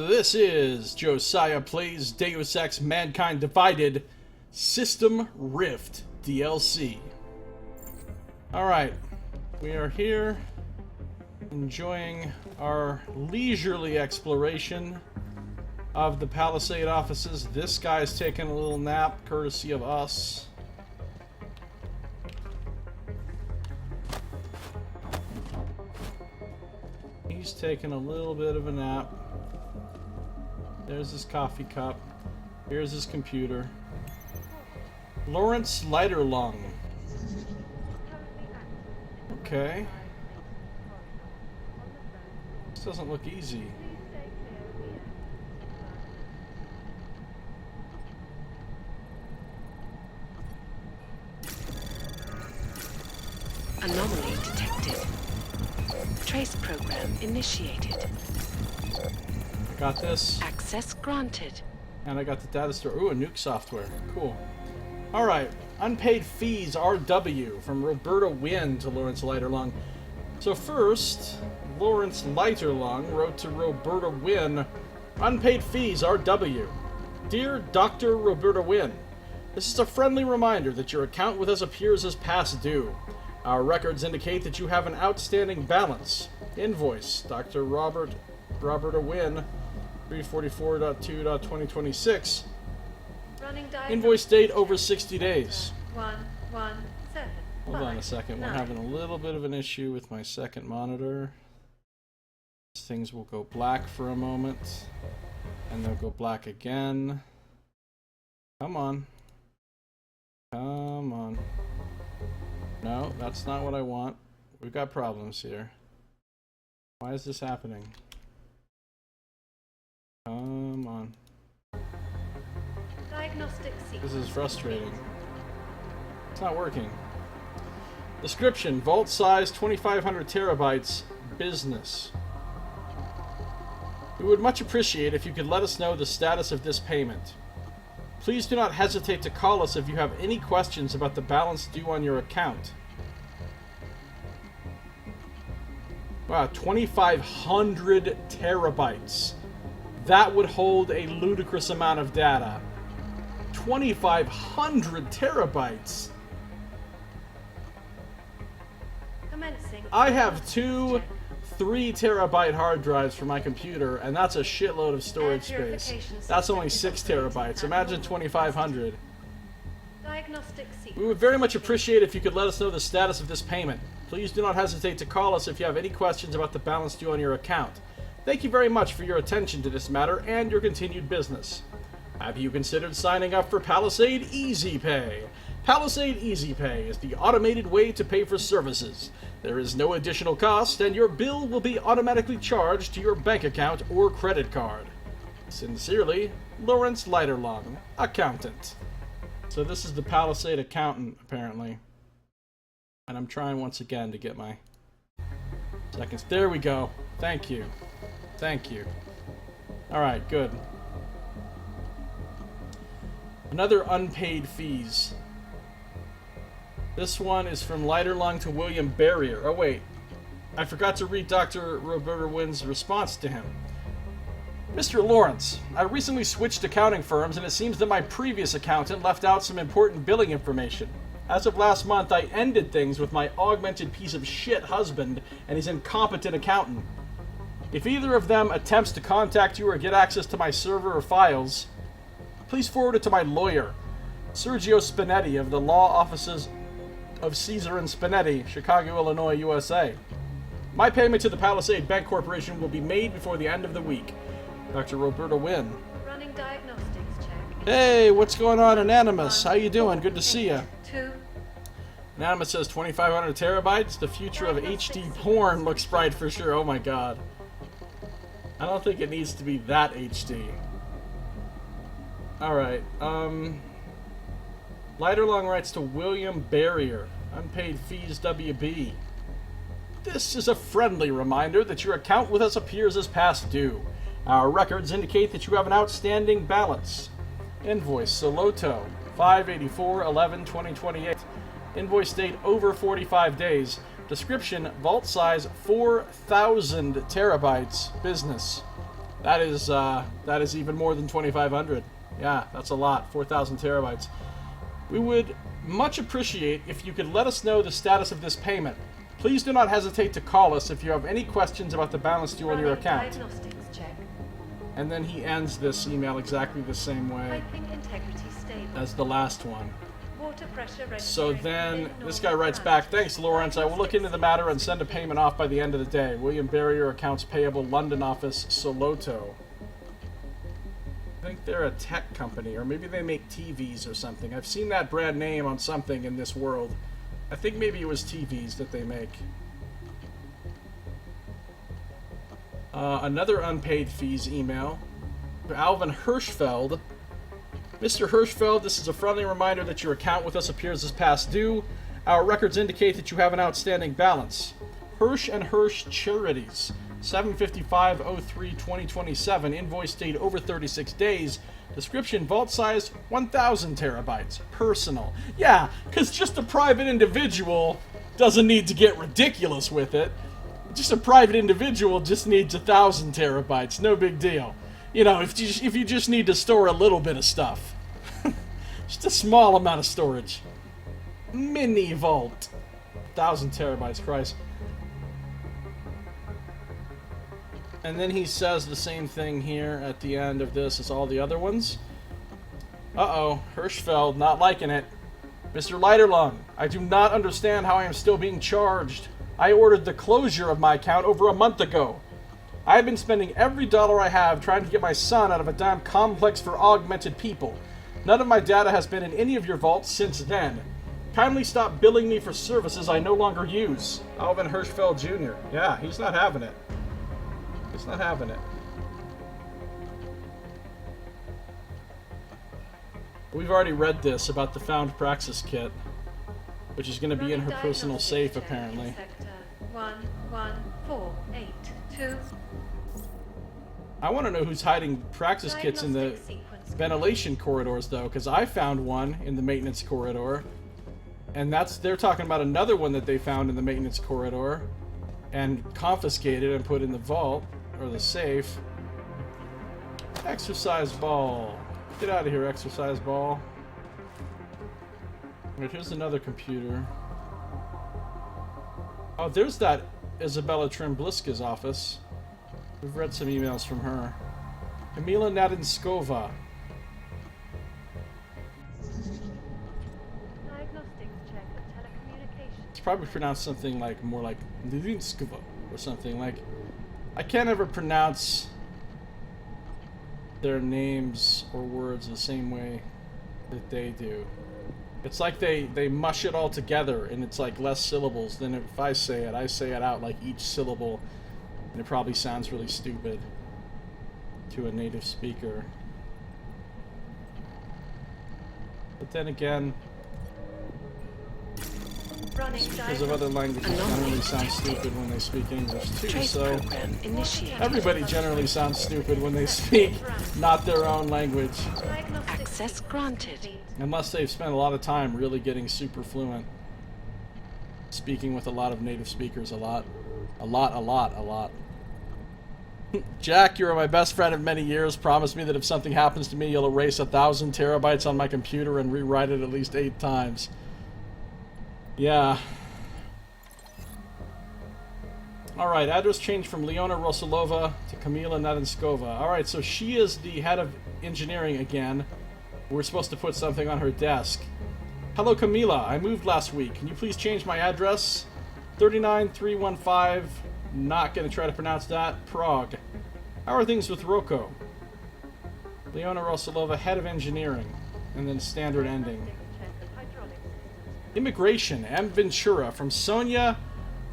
This is Josiah Plays Deus Ex Mankind Divided System Rift DLC. Alright, we are here enjoying our leisurely exploration of the Palisade offices. This guy's taking a little nap, courtesy of us. He's taking a little bit of a nap. There's his coffee cup. Here's his computer. Lawrence Leiterlung. Okay. This doesn't look easy. Anomaly detected. Trace program initiated. I got this. Access granted. And I got the data store. Ooh, a nuke software. Cool. Alright. Unpaid fees RW from Roberta Wynn to Lawrence Leiterlung. So first, Lawrence Leiterlung wrote to Roberta Wynn, unpaid fees RW. Dear Dr. Roberta Wynn, this is a friendly reminder that your account with us appears as past due. Our records indicate that you have an outstanding balance. Invoice, Dr. Roberta Wynn, 344.2.2026. Invoice date over 60 days. 117. Hold on a second. We're having a little bit of an issue with my second monitor. Things will go black for a moment, and they'll go black again. Come on. Come on. No, that's not what I want. We've got problems here. Why is this happening? Come on. Diagnostic sequence. This is frustrating. It's not working. Description: vault size 2,500 terabytes. Business. We would much appreciate if you could let us know the status of this payment. Please do not hesitate to call us if you have any questions about the balance due on your account. Wow, 2,500 terabytes. That would hold a ludicrous amount of data. 2,500 terabytes. Commencing. I have two 3 terabyte hard drives for my computer, and that's a shitload of storage space. That's only 6 terabytes. Imagine 2,500. Diagnostic sequence. We would very much appreciate if you could let us know the status of this payment. Please do not hesitate to call us if you have any questions about the balance due on your account. Thank you very much for your attention to this matter and your continued business. Have you considered signing up for Palisade Easy Pay? Palisade Easy Pay is the automated way to pay for services. There is no additional cost, and your bill will be automatically charged to your bank account or credit card. Sincerely, Lawrence Leiterlung, Accountant. So this is the Palisade Accountant, apparently. And I'm trying once again to get my seconds. There we go. Thank you. Thank you. Alright, good. Another unpaid fees. This one is from Leiterlung to William Barrier. Oh wait, I forgot to read Dr. Roberta Wynn's response to him. Mr. Lawrence, I recently switched accounting firms and it seems that my previous accountant left out some important billing information. As of last month, I ended things with my augmented piece of shit husband and his incompetent accountant. If either of them attempts to contact you or get access to my server or files, please forward it to my lawyer, Sergio Spinetti of the law offices of Caesar and Spinetti, Chicago, Illinois, USA. My payment to the Palisade Bank Corporation will be made before the end of the week. Dr. Roberta Wynn. Running diagnostics check. Hey, what's going on, Anonymous? How you doing? Good to see you. 2. Anonymous says 2,500 terabytes. The future of HD porn looks bright for sure. Oh my god. I don't think it needs to be that HD. Alright, Leiterlung writes to William Barrier, unpaid fees WB. This is a friendly reminder that your account with us appears as past due. Our records indicate that you have an outstanding balance. Invoice Soloto, 584-11-2028. Invoice date over 45 days. Description, vault size 4,000 terabytes. Business. That is even more than 2,500. Yeah, that's a lot. 4,000 terabytes. We would much appreciate if you could let us know the status of this payment. Please do not hesitate to call us if you have any questions about the balance due on your Running account. diagnostics check. And then he ends this email exactly the same way Piping integrity stable. as the last one. Water pressure registering So then within this guy normal writes back, parameters. "Thanks, Lawrence. I will look into the matter and send a payment off by the end of the day. William Barrier, Accounts Payable, London Office, Soloto." I think they're a tech company, or maybe they make TVs or something. I've seen that brand name on something in this world. I think maybe it was TVs that they make. Another unpaid fees email. Alvin Hirschfeld. Mr. Hirschfeld, this is a friendly reminder that your account with us appears as past due. Our records indicate that you have an outstanding balance. Hirsch and Hirsch Charities, 755-03-2027, invoice date over 36 days. Description, vault size 1,000 terabytes. Personal. Yeah, because just a private individual doesn't need to get ridiculous with it. Just a private individual just needs 1,000 terabytes. No big deal. You know, if you just need to store a little bit of stuff. Just a small amount of storage. Mini vault. 1,000 terabytes, Christ. And then he says the same thing here at the end of this as all the other ones. Uh-oh, Hirschfeld not liking it. Mr. Leiterlung, I do not understand how I am still being charged. I ordered the closure of my account over a month ago. I have been spending every dollar I have trying to get my son out of a damn complex for augmented people. None of my data has been in any of your vaults since then. Kindly stop billing me for services I no longer use. Alvin Hirschfeld Jr. Yeah, he's not having it. He's not having it. We've already read this about the found Praxis kit, which is going to be in her Running personal diagnostics safe, check. apparently. Sector 11482. I want to know who's hiding Praxis kits in the Diagnostic sequence. ventilation corridors, though, because I found one in the maintenance corridor, and they're talking about another one that they found in the maintenance corridor and confiscated and put in the vault or the safe. Exercise ball. Get out of here, exercise ball. Wait, here's another computer. Oh, there's that Isabella Trimbliska's office. We've read some emails from her. Kamila Nadinskova. Diagnostics check of telecommunications. It's probably pronounced something like more like Nadinskova or something like. I can't ever pronounce their names or words the same way that they do. It's like they mush it all together and it's like less syllables than if I say it out like each syllable, and it probably sounds really stupid to a native speaker. But then again, Running because of other languages generally sound stupid when they speak English too, Trace so program initiated. everybody generally sounds stupid when they speak not their own language. Diagnostics Access granted. Unless they've spent a lot of time really getting super fluent. Speaking with a lot of native speakers a lot. Jack, you are my best friend of many years. Promise me that if something happens to me, you'll erase 1,000 terabytes on my computer and rewrite it at least 8 times. Yeah. Alright, address change from Leona Rosalova to Kamila Nadinskova. Alright, so she is the head of engineering again. We're supposed to put something on her desk. Hello, Kamila. I moved last week. Can you please change my address? 39315. Not going to try to pronounce that. Prague. How are things with Rocco? Leona Rosalova, head of engineering. And then standard ending. check of hydraulic systems. Immigration. M. Ventura. From Sonia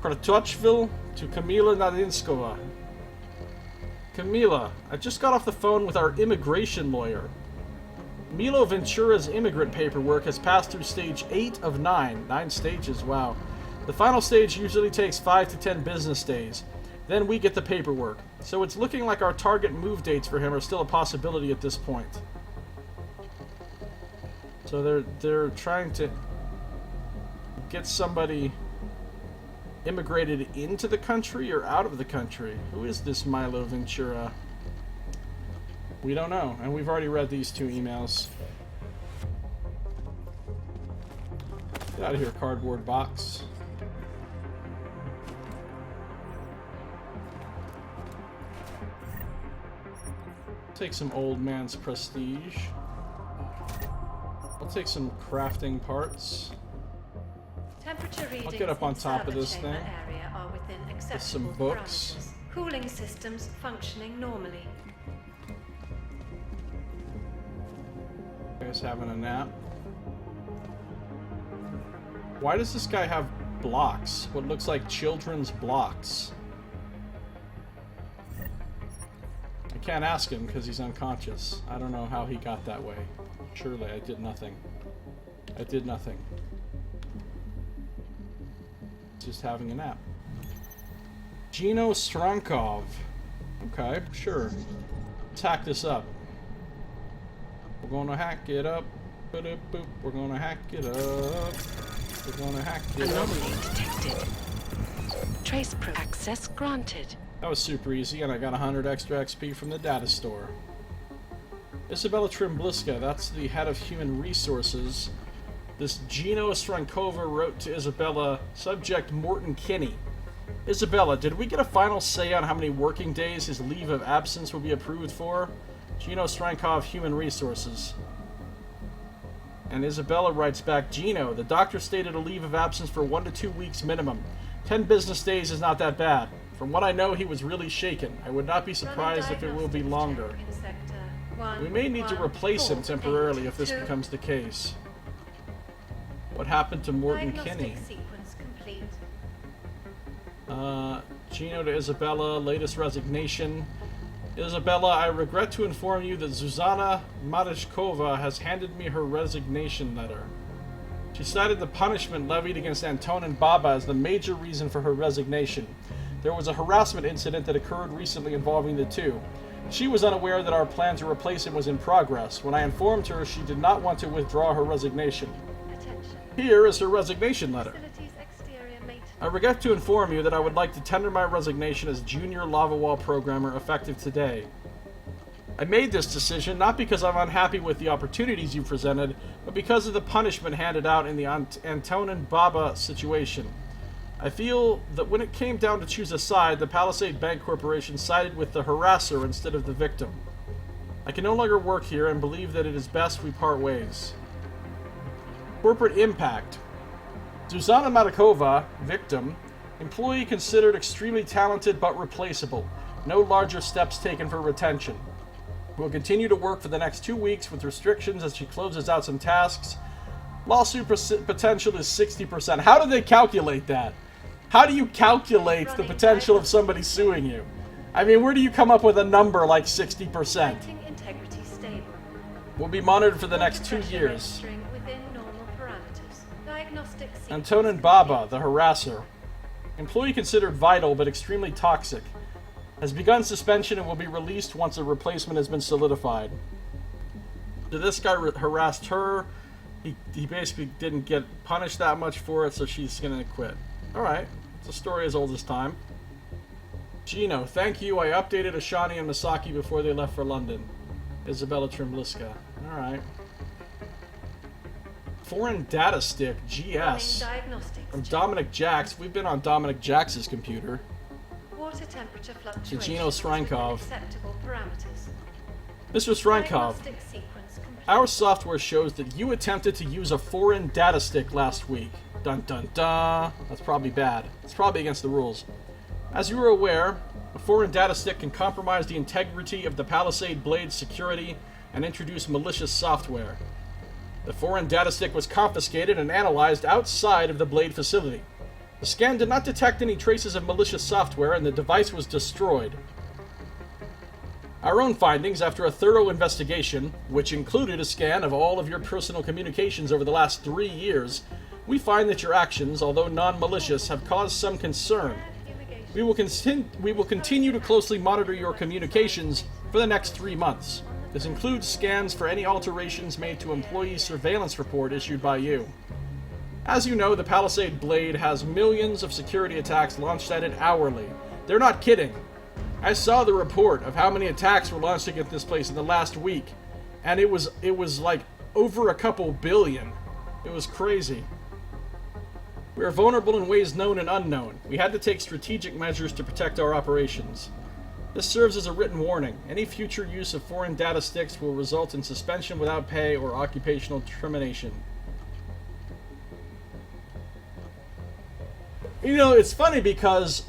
Kratochville to Kamila Nadinskova. Kamila, I just got off the phone with our immigration lawyer. Milo Ventura's immigrant paperwork has passed through stage 8 of 9. 9 stages, wow. The final stage usually takes 5 to 10 business days. Then we get the paperwork. So it's looking like our target move dates for him are still a possibility at this point. So they're trying to get somebody immigrated into the country or out of the country. Who is this Milo Ventura? We don't know, and we've already read these 2 emails. Get out of here, cardboard box. Take some old man's prestige. I'll take some crafting parts. Temperature readings get up on in top of server this chamber thing. area are within acceptable some books. parameters. Cooling systems functioning normally. Guys having a nap. Why does this guy have blocks? What looks like children's blocks? I can't ask him because he's unconscious. I don't know how he got that way. Surely I did nothing. I did nothing. Just having a nap. Gino Strankov. Okay, sure. Let's hack this up. We're gonna hack it up. Boop, boop. We're gonna hack it up. We're gonna hack it up. Anomaly detected. Trace access granted. That was super easy, and I got 100 extra XP from the data store. Isabella Trimbliska, that's the head of human resources. This Gino Strankova wrote to Isabella, subject Morton Kinney. Isabella, did we get a final say on how many working days his leave of absence will be approved for? Gino Strankov, Human Resources. And Isabella writes back, Gino, the doctor stated a leave of absence for 1 to 2 weeks minimum. 10 business days is not that bad. From what I know, he was really shaken. I would not be surprised if it will be longer. We may need to replace him temporarily if this becomes the case. What happened to Morton Kinney? Sequence complete. Gino to Isabella, latest resignation. Isabella, I regret to inform you that Zuzana Matishkova has handed me her resignation letter. She cited the punishment levied against Antonin Baba as the major reason for her resignation. There was a harassment incident that occurred recently involving the two. She was unaware that our plan to replace him was in progress. When I informed her, she did not want to withdraw her resignation. Attention. Here is her resignation letter. Facilities exterior maintenance. I regret to inform you that I would like to tender my resignation as junior lava wall programmer effective today. I made this decision not because I'm unhappy with the opportunities you presented, but because of the punishment handed out in the Antonin Baba situation. I feel that when it came down to choose a side, the Palisade Bank Corporation sided with the harasser instead of the victim. I can no longer work here and believe that it is best we part ways. Corporate impact. Zuzana Matakova, victim, employee considered extremely talented but replaceable. No larger steps taken for retention. Will continue to work for the next 2 weeks with restrictions as she closes out some tasks. Lawsuit potential is 60%. How do they calculate that? How do you calculate the potential of somebody suing you? I mean, where do you come up with a number like 60%? Lighting integrity stable. Will be monitored for the next 2 Pressure years. registering within normal parameters. Diagnostic sequence Antonin Baba, the harasser. Employee considered vital but extremely toxic. Has begun suspension and will be released once a replacement has been solidified. So this guy harassed her. He basically didn't get punished that much for it, so she's gonna quit. Alright, it's a story as old as time. Gino, thank you. I updated Ashani and Masaki before they left for London. Isabella Trimbliska. Alright. Foreign data stick, GS. From Dominic Jax. We've been on Dominic Jax's computer. Water temperature fluctuations Gino Strankov. within acceptable parameters. Mr. Strankov, Diagnostic sequence complete. our software shows that you attempted to use a foreign data stick last week. Dun dun dun. That's probably bad. It's probably against the rules. As you are aware, a foreign data stick can compromise the integrity of the Palisade Blade's security and introduce malicious software. The foreign data stick was confiscated and analyzed outside of the Blade facility. The scan did not detect any traces of malicious software and the device was destroyed. Our own findings after a thorough investigation, which included a scan of all of your personal communications over the last 3 years, we find that your actions, although non-malicious, have caused some concern. We will continue to closely monitor your communications for the next 3 months. This includes scans for any alterations made to employee surveillance report issued by you. As you know, the Palisade Blade has millions of security attacks launched at it hourly. They're not kidding. I saw the report of how many attacks were launched against this place in the last week, and it was like over a couple billion. It was crazy. We are vulnerable in ways known and unknown. We had to take strategic measures to protect our operations. This serves as a written warning. Any future use of foreign data sticks will result in suspension without pay or occupational termination. You know, it's funny because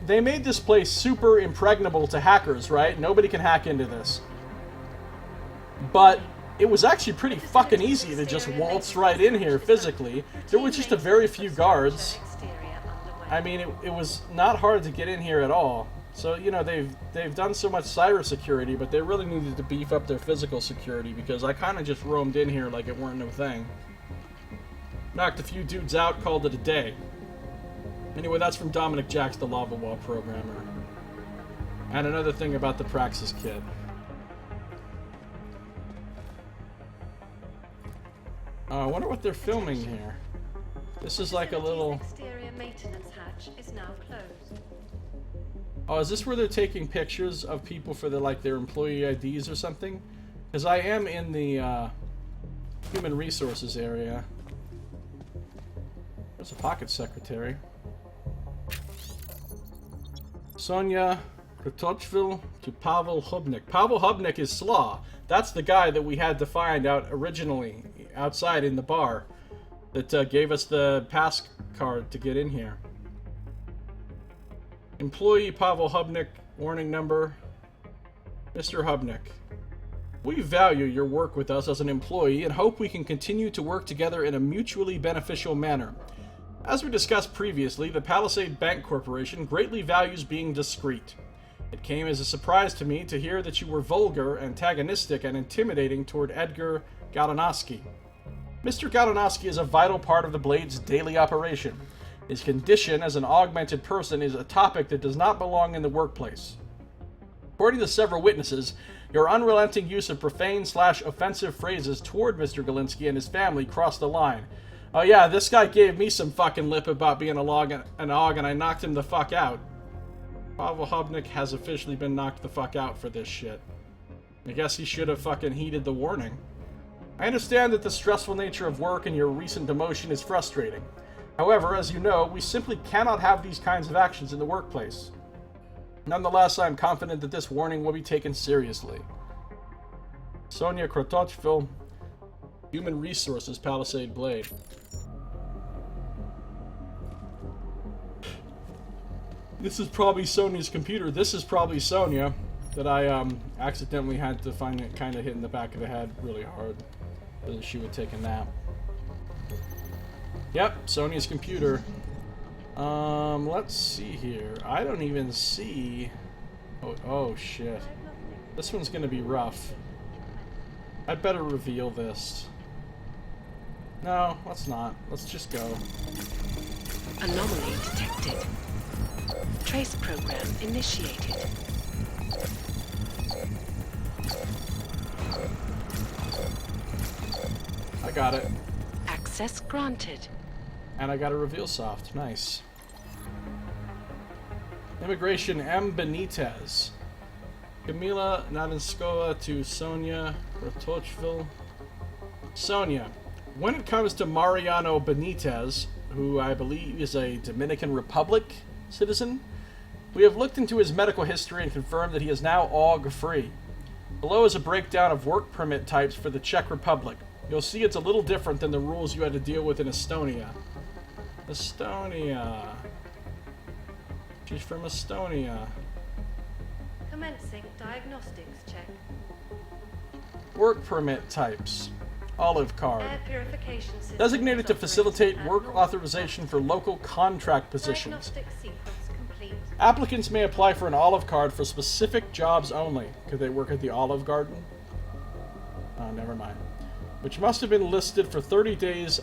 they made this place super impregnable to hackers, right? Nobody can hack into this. But it was actually pretty fucking easy to just waltz right in here physically. There were just a very few guards. I mean, it was not hard to get in here at all. So, you know, they've done so much cybersecurity, but they really needed to beef up their physical security because I kind of just roamed in here like it weren't no thing. Knocked a few dudes out, called it a day. Anyway, that's from Dominic Jacks, the Lava Wall programmer. And another thing about the Praxis kit. I wonder what they're filming here. This is like a little... exterior maintenance hatch is now closed. Oh, is this where they're taking pictures of people for their employee IDs or something? Because I am in the human resources area. There's a pocket secretary. Sonia Kratochvil to Pavel Hubnik. Pavel Hubnik is Slaw. That's the guy that we had to find out originally outside in the bar that gave us the pass card to get in here. Employee Pavel Hubnik, warning number. Mr. Hubnik, we value your work with us as an employee and hope we can continue to work together in a mutually beneficial manner. As we discussed previously, the Palisade Bank Corporation greatly values being discreet. It came as a surprise to me to hear that you were vulgar, antagonistic, and intimidating toward Edgar Galanowski. Mr. Galanowski is a vital part of the Blade's daily operation. His condition as an augmented person is a topic that does not belong in the workplace. According to several witnesses, your unrelenting use of profane/offensive phrases toward Mr. Galinsky and his family crossed the line. Oh yeah, this guy gave me some fucking lip about being an aug, and I knocked him the fuck out. Pavel Hubnik has officially been knocked the fuck out for this shit. I guess he should have fucking heeded the warning. I understand that the stressful nature of work and your recent demotion is frustrating. However, as you know, we simply cannot have these kinds of actions in the workplace. Nonetheless, I am confident that this warning will be taken seriously. Sonia Kratochvil, Human Resources, Palisade Blade. This is probably Sonia's computer. This is probably Sonia that I accidentally had to find it kind of hit in the back of the head really hard so that she would take a nap. Yep, Sonia's computer. Let's see here. I don't even see... Oh shit. This one's gonna be rough. I'd better reveal this. No, let's not. Let's just go. Anomaly detected. Trace program initiated. I got it. Access granted. And I got a reveal soft. Nice. Immigration M. Benitez. Camila Nadenskova to Sonia Kratochvil. Sonia, when it comes to Mariano Benitez, who I believe is a Dominican Republic citizen, we have looked into his medical history and confirmed that he is now AUG-free. Below is a breakdown of work permit types for the Czech Republic. You'll see it's a little different than the rules you had to deal with in Estonia. Estonia. She's from Estonia. Commencing diagnostics check. Work permit types. Olive card. Air purification system Designated to is facilitate operating work at authorization for local contract positions. Diagnostic sequence complete. Applicants may apply for an olive card for specific jobs only. Could they work at the Olive Garden? Oh, never mind. Which must have been listed for 30 days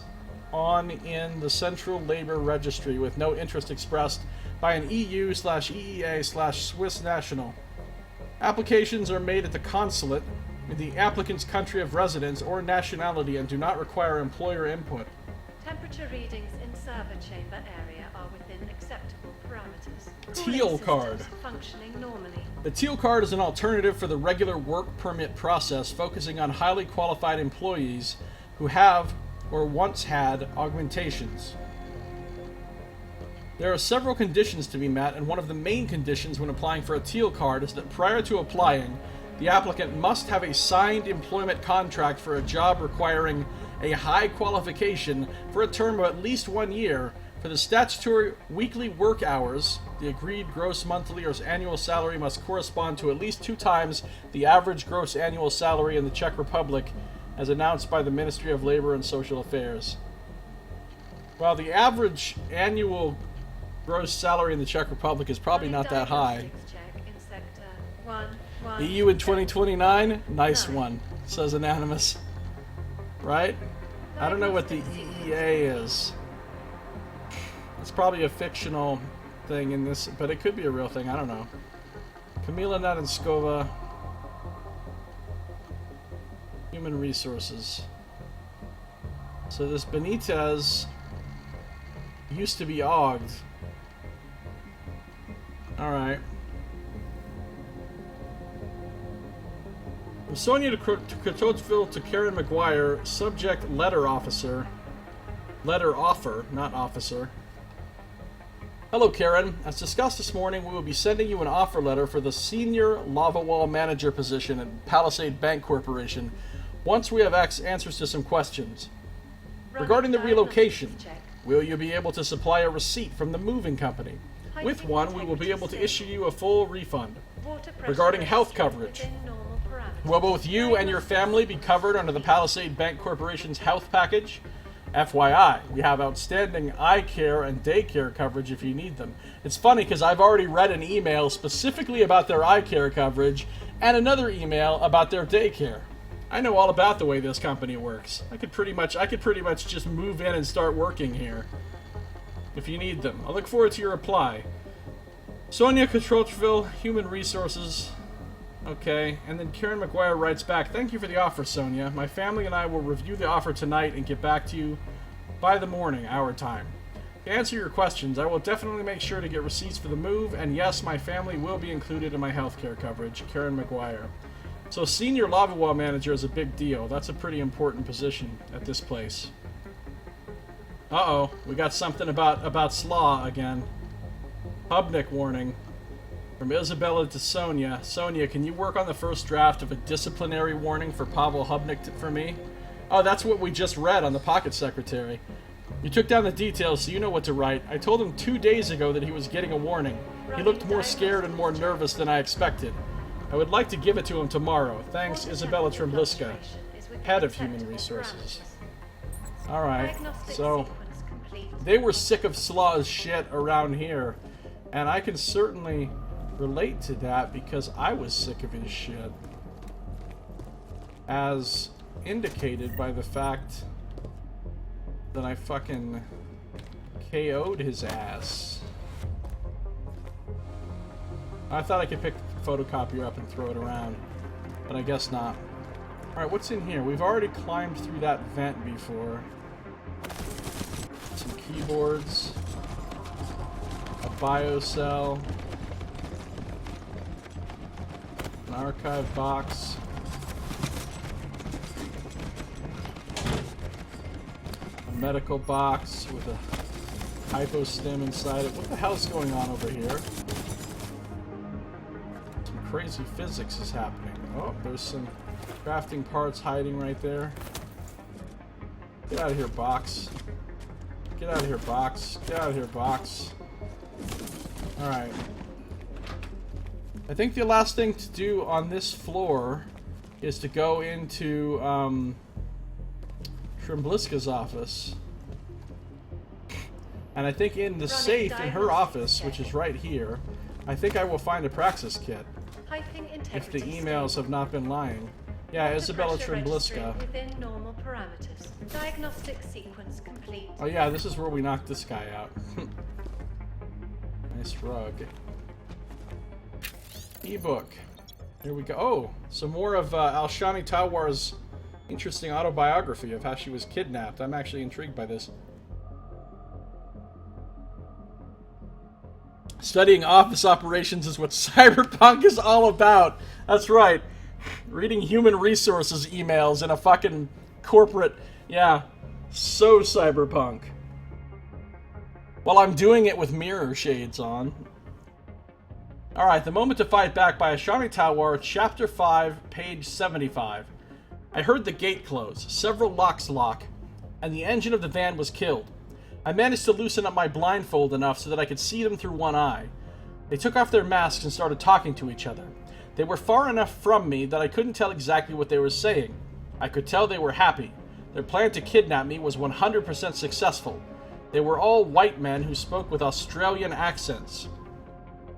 on in the Central Labor Registry with no interest expressed by an EU/EEA/Swiss national. Applications are made at the consulate in the applicant's country of residence or nationality and do not require employer input. Temperature readings in server chamber area are within acceptable parameters. Teal card. Functioning normally. The Teal card is an alternative for the regular work permit process, focusing on highly qualified employees who have or once had augmentations. There are several conditions to be met, and one of the main conditions when applying for a Teal card is that prior to applying, the applicant must have a signed employment contract for a job requiring a high qualification for a term of at least 1 year for the statutory weekly work hours. The agreed gross monthly or annual salary must correspond to at least 2 times the average gross annual salary in the Czech Republic as announced by the Ministry of Labor and Social Affairs. Well, the average annual gross salary in the Czech Republic is probably not that high. EU in 2029? Nice one, says Anonymous. Right? I don't know what the EEA is. It's probably a fictional thing in this, but it could be a real thing. I don't know. Kamila Nadenskova. Human resources. So this Benitez used to be Auged. Alright. From Sonia to Kratotville to Karen McGuire, subject letter officer. Letter offer, not officer. Hello, Karen. As discussed this morning, we will be sending you an offer letter for the senior lava wall manager position at Palisade Bank Corporation once we have answers to some questions. Regarding the relocation, will you be able to supply a receipt from the moving company? With one, we will be able to issue you a full refund. Regarding health coverage, will both you and your family be covered under the Palisade Bank Corporation's health package? FYI, we have outstanding eye care and daycare coverage if you need them. It's funny because I've already read an email specifically about their eye care coverage and another email about their daycare. I know all about the way this company works. I could pretty much just move in and start working here if you need them. I look forward to your reply. Sonia Kotrotville, Human Resources. Okay, and then Karen McGuire writes back, thank you for the offer, Sonia. My family and I will review the offer tonight and get back to you by the morning, our time. To answer your questions, I will definitely make sure to get receipts for the move, and yes, my family will be included in my healthcare coverage. Karen McGuire. So senior lava wall manager is a big deal. That's a pretty important position at this place. Uh-oh, we got something about Slaw again. Hubnik warning. From Isabella to Sonia. Sonia, can you work on the first draft of a disciplinary warning for Pavel Hubnik for me? Oh, that's what we just read on the Pocket Secretary. You took down the details, so you know what to write. I told him 2 days ago that he was getting a warning. He looked more scared and more nervous than I expected. I would like to give it to him tomorrow. Thanks, Isabella Trembliska, head of Human Resources. Alright, so they were sick of Slaw's shit around here, and I can certainly relate to that because I was sick of his shit. As indicated by the fact that I fucking KO'd his ass. I thought I could pick the photocopier up and throw it around, but I guess not. Alright, what's in here? We've already climbed through that vent before. Some keyboards. A biocell. An archive box. A medical box with a hypostem inside it. What the hell's going on over here? Crazy physics is happening. Oh, there's some crafting parts hiding right there. Get out of here, box. Get out of here, box. Get out of here, box. Alright. I think the last thing to do on this floor is to go into Trembliska's office. And I think in the safe in her office, which is right here, I think I will find a Praxis kit. If the emails have not been lying. Yeah, Isabella Trembliska. Within normal parameters. Diagnostic sequence complete. Oh yeah, this is where we knocked this guy out. Nice rug. Ebook. Here we go. Oh, some more of Alshani Tawar's interesting autobiography of how she was kidnapped. I'm actually intrigued by this. Studying office operations is what cyberpunk is all about. That's right. Reading human resources emails in a fucking corporate... Yeah, so cyberpunk. While I'm doing it with mirror shades on. Alright, the moment to fight back by Ashani Tawar, Chapter 5, page 75. I heard the gate close, several locks lock, and the engine of the van was killed. I managed to loosen up my blindfold enough so that I could see them through one eye. They took off their masks and started talking to each other. They were far enough from me that I couldn't tell exactly what they were saying. I could tell they were happy. Their plan to kidnap me was 100% successful. They were all white men who spoke with Australian accents.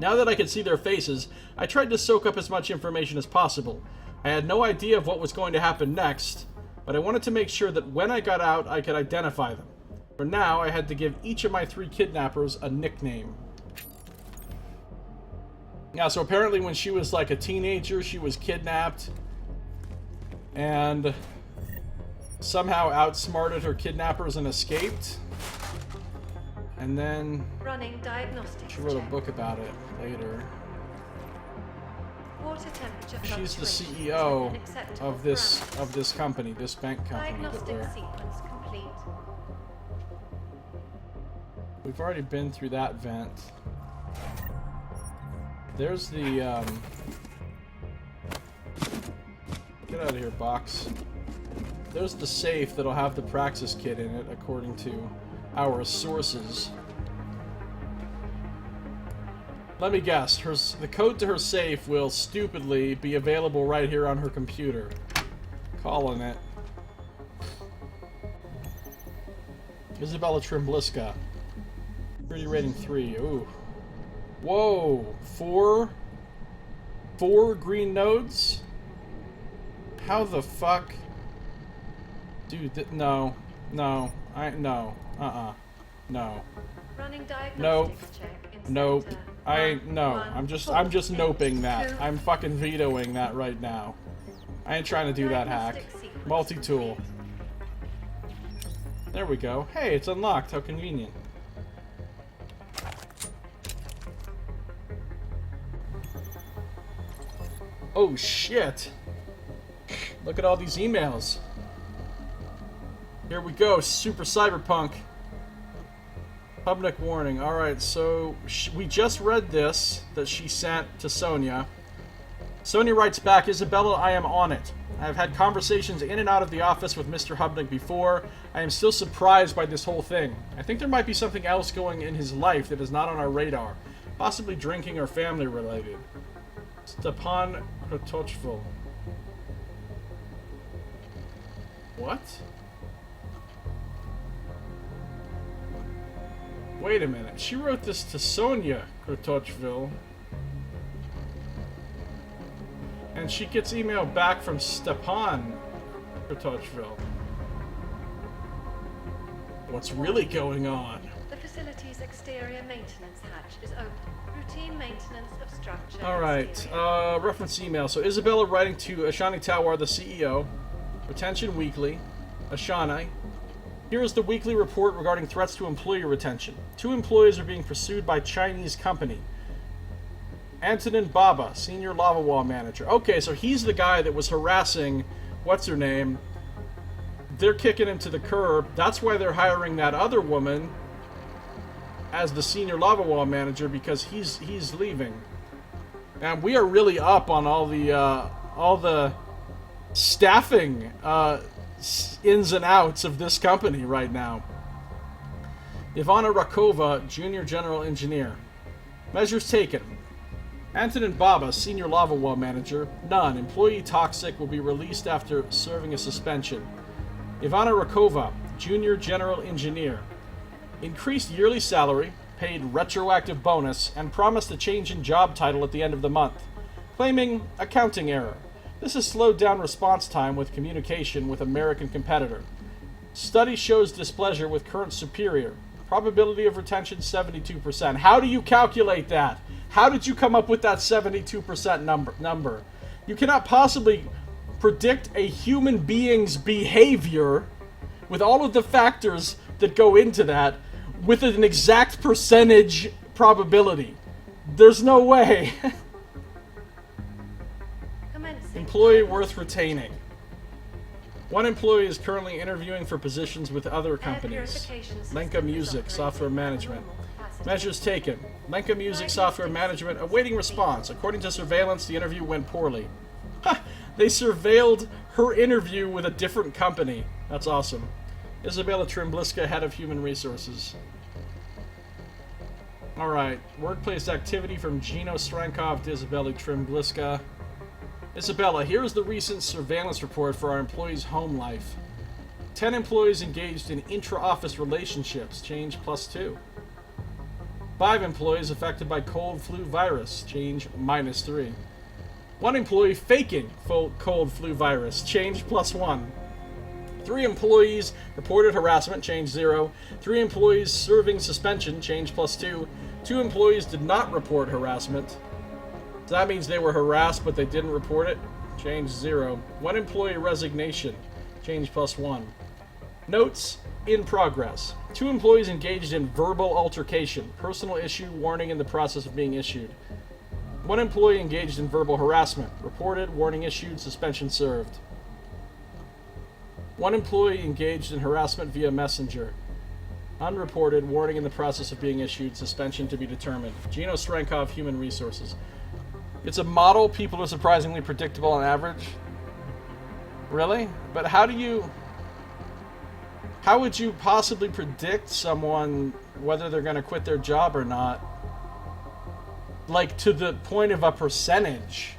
Now that I could see their faces, I tried to soak up as much information as possible. I had no idea of what was going to happen next, but I wanted to make sure that when I got out, I could identify them. For now, I had to give each of my 3 kidnappers a nickname. Yeah, so apparently when she was like a teenager, she was kidnapped and somehow outsmarted her kidnappers and escaped. And then Running diagnostics she wrote a check. book about it later. Water temperature She's the fluctuations CEO within acceptable of this parameters. company, this bank company that Diagnostic we're... sequence complete. We've already been through that vent. There's the, get out of here, box. There's the safe that'll have the Praxis kit in it, according to our sources. Let me guess, the code to her safe will stupidly be available right here on her computer. Calling it. Isabella Trimbliska. Pretty rating 3. Ooh. Whoa. 4 green nodes? How the fuck? Dude, no. No. No. No. Running Nope. diagnostics check. Nope. Inspector. No. One, I'm just four, noping that. two. I'm fucking vetoing that right now. I ain't trying to do that hack. Diagnostic sequence Multi-tool. complete. There we go. Hey, it's unlocked. How convenient. Oh shit. Look at all these emails. Here we go. Super cyberpunk. Public warning. Alright, so we just read this that she sent to Sonia. Sonia writes back, Isabella, I am on it. I have had conversations in and out of the office with Mr. Hubnick before. I am still surprised by this whole thing. I think there might be something else going in his life that is not on our radar. Possibly drinking or family related. Stepan Kratochvil. What? Wait a minute. She wrote this to Sonia Kratochvil. And she gets email back from Stepan Kratochvil. What's really going on? The facility's exterior maintenance hatch is open. Routine maintenance of structure. Alright, exterior. reference email. So Isabella writing to Ashani Tawar, the CEO. Retention Weekly. Ashani. Here is the weekly report regarding threats to employee retention. 2 employees are being pursued by Chinese company. Antonin Baba, senior lava wall manager. Okay, so he's the guy that was harassing, what's her name? They're kicking him to the curb. That's why they're hiring that other woman as the senior lava wall manager, because he's leaving. And we are really up on all the staffing ins and outs of this company right now. Ivana Rakova, junior general engineer. Measures taken. Antonin Baba, senior lava wall manager. None. Employee toxic, will be released after serving a suspension. Ivana Rakova, junior general engineer. Increased yearly salary, paid retroactive bonus, and promised a change in job title at the end of the month. Claiming accounting error. This has slowed down response time with communication with American competitor. Study shows displeasure with current superior. Probability of retention 72%. How do you calculate that? How did you come up with that 72% number? You cannot possibly predict a human being's behavior with all of the factors that go into that with an exact percentage probability. There's no way. Commencing. Employee worth retaining. One employee is currently interviewing for positions with other Air companies. purification Lenka system is Music, operating software at management. normal capacity. Measures taken. Lenka Music Software Management awaiting response. According to surveillance, the interview went poorly. Ha! They surveilled her interview with a different company. That's awesome. Isabella Trimbliska, head of human resources. Alright. Workplace activity from Gino Strankov to Isabella Trimbliska. Isabella, here's the recent surveillance report for our employees' home life. 10 employees engaged in intra-office relationships. Change +2. 5 employees affected by cold flu virus. Change -3. 1 employee faking cold flu virus. Change +1. 3 employees reported harassment. Change 0. 3 employees serving suspension. Change +2. 2 employees did not report harassment. So that means they were harassed, but they didn't report it. Change 0. 1 employee resignation. Change +1. Notes in progress. 2 employees engaged in verbal altercation. Personal issue. Warning in the process of being issued. 1 employee engaged in verbal harassment. Reported. Warning issued. Suspension served. 1 employee engaged in harassment via messenger. Unreported. Warning in the process of being issued. Suspension to be determined. Gino Strankov, Human Resources. It's a model. People are surprisingly predictable on average. Really? But how would you possibly predict someone whether they're going to quit their job or not? Like, to the point of a percentage.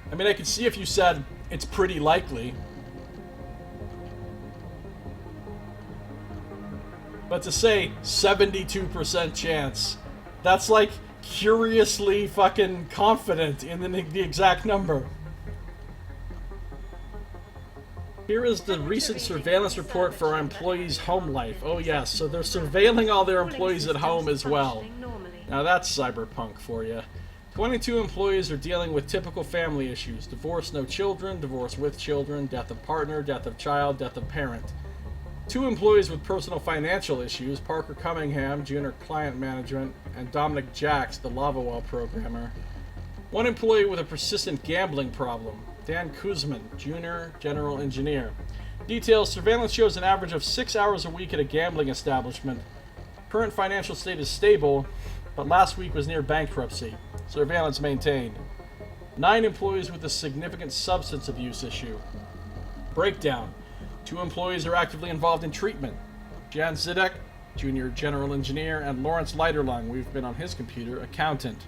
I mean, I could see if you said it's pretty likely. But to say 72% chance, that's like curiously fucking confident in the exact number. Here is the recent surveillance report for our employees' home life. Oh yes, so they're surveilling all their employees at home as well. Now that's cyberpunk for you. 22 employees are dealing with typical family issues. Divorce, no children, divorce with children, death of partner, death of child, death of parent. 2 employees with personal financial issues, Parker Cunningham, junior client management, and Dominic Jacks, the lava wall programmer. 1 employee with a persistent gambling problem, Dan Kuzman, junior general engineer. Details: surveillance shows an average of 6 hours a week at a gambling establishment. Current financial state is stable, but last week was near bankruptcy. Surveillance maintained. 9 employees with a significant substance abuse issue. Breakdown: 2 employees are actively involved in treatment. Jan Zidek, junior general engineer, and Lawrence Leiterlung, we've been on his computer, accountant.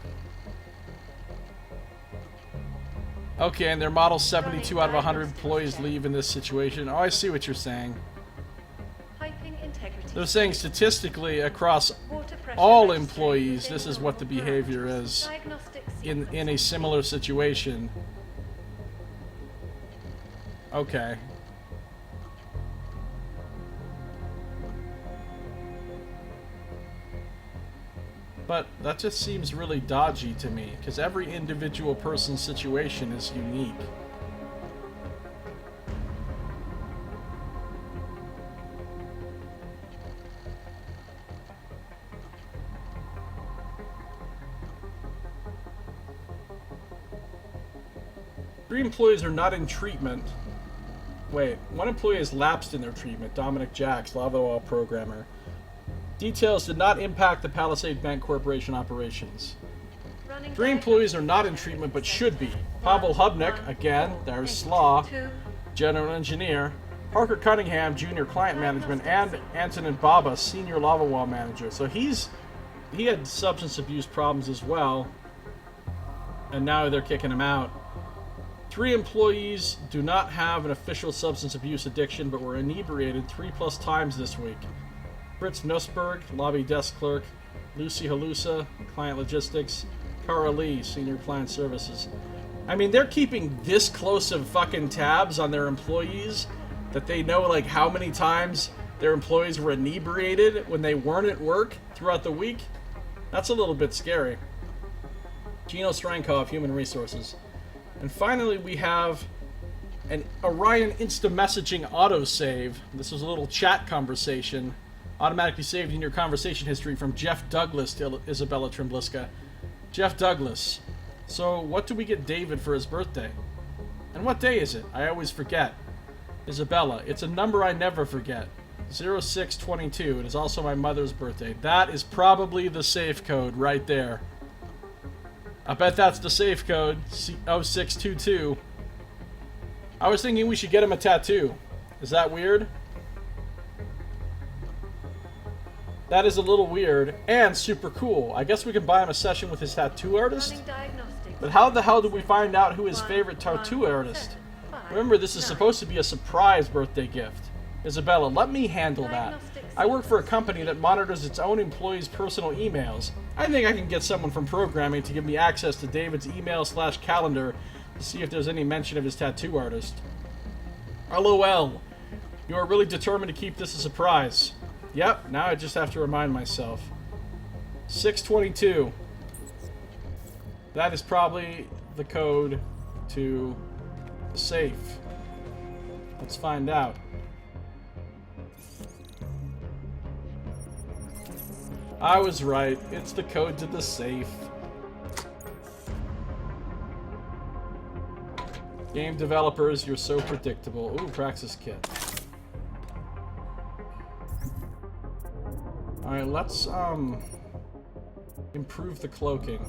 Okay, and their model 72 out of 100 employees leave in this situation. Oh, I see what you're saying. Piping integrity. They're saying statistically across Water pressure all registering employees, within this is what the normal behavior parameters. is Diagnostic in a similar situation. Okay. But that just seems really dodgy to me, because every individual person's situation is unique. Three employees are not in treatment. Wait, 1 employee has lapsed in their treatment. Dominic Jacks, lava wall programmer. Details did not impact the Palisade Bank Corporation operations. 3 employees are not in treatment but should be. Pavel Hubnik, again, there's Slaw, general engineer. Parker Cunningham, junior client management, and Antonin Baba, senior lava wall manager. So he had substance abuse problems as well, and now they're kicking him out. 3 employees do not have an official substance abuse addiction but were inebriated 3+ times this week. Fritz Nussberg, lobby desk clerk. Lucy Halusa, client logistics. Cara Lee, senior client services. I mean, they're keeping this close of fucking tabs on their employees that they know, like, how many times their employees were inebriated when they weren't at work throughout the week. That's a little bit scary. Gino Strankov, Human Resources. And finally, we have an Orion insta-messaging autosave. This was a little chat conversation, automatically saved in your conversation history from Jeff Douglas to Isabella Trembliska. Jeff Douglas. So, what do we get David for his birthday? And what day is it? I always forget. Isabella. It's a number I never forget. 0622. It is also my mother's birthday. That is probably the safe code right there. I bet that's the safe code. 0622. I was thinking we should get him a tattoo. Is that weird? That is a little weird and super cool. I guess we can buy him a session with his tattoo artist? But how the hell do we find out who his favorite tattoo artist? Remember, this is supposed to be a surprise birthday gift. Isabella, let me handle that. I work for a company that monitors its own employees' personal emails. I think I can get someone from programming to give me access to David's email/calendar to see if there's any mention of his tattoo artist. LOL. You are really determined to keep this a surprise. Yep, now I just have to remind myself. 622. That is probably the code to the safe. Let's find out. I was right. It's the code to the safe. Game developers, you're so predictable. Ooh, Praxis kit. Alright, let's, improve the cloaking.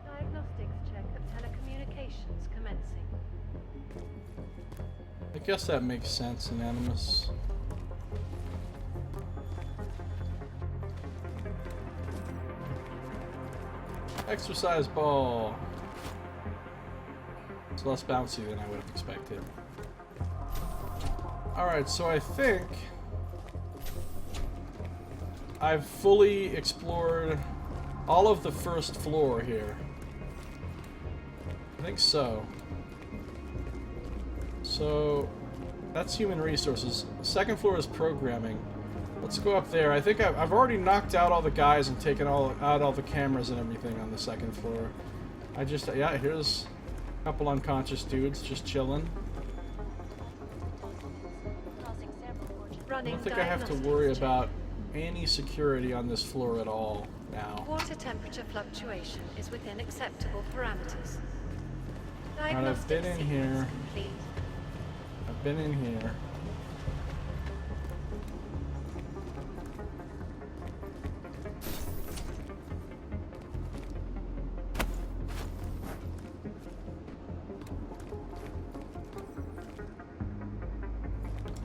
Diagnostics check of telecommunications commencing. I guess that makes sense, Anonymous. Exercise ball. It's less bouncy than I would have expected. Alright, so I think I've fully explored all of the first floor here. I think so. So, that's human resources. Second floor is programming. Let's go up there. I think I've already knocked out all the guys and taken out all the cameras and everything on the second floor. Yeah, here's a couple unconscious dudes just chilling. I don't think I have to worry about any security on this floor at all now. Water temperature fluctuation is within acceptable parameters. Alright, I've been in here. I've been in here.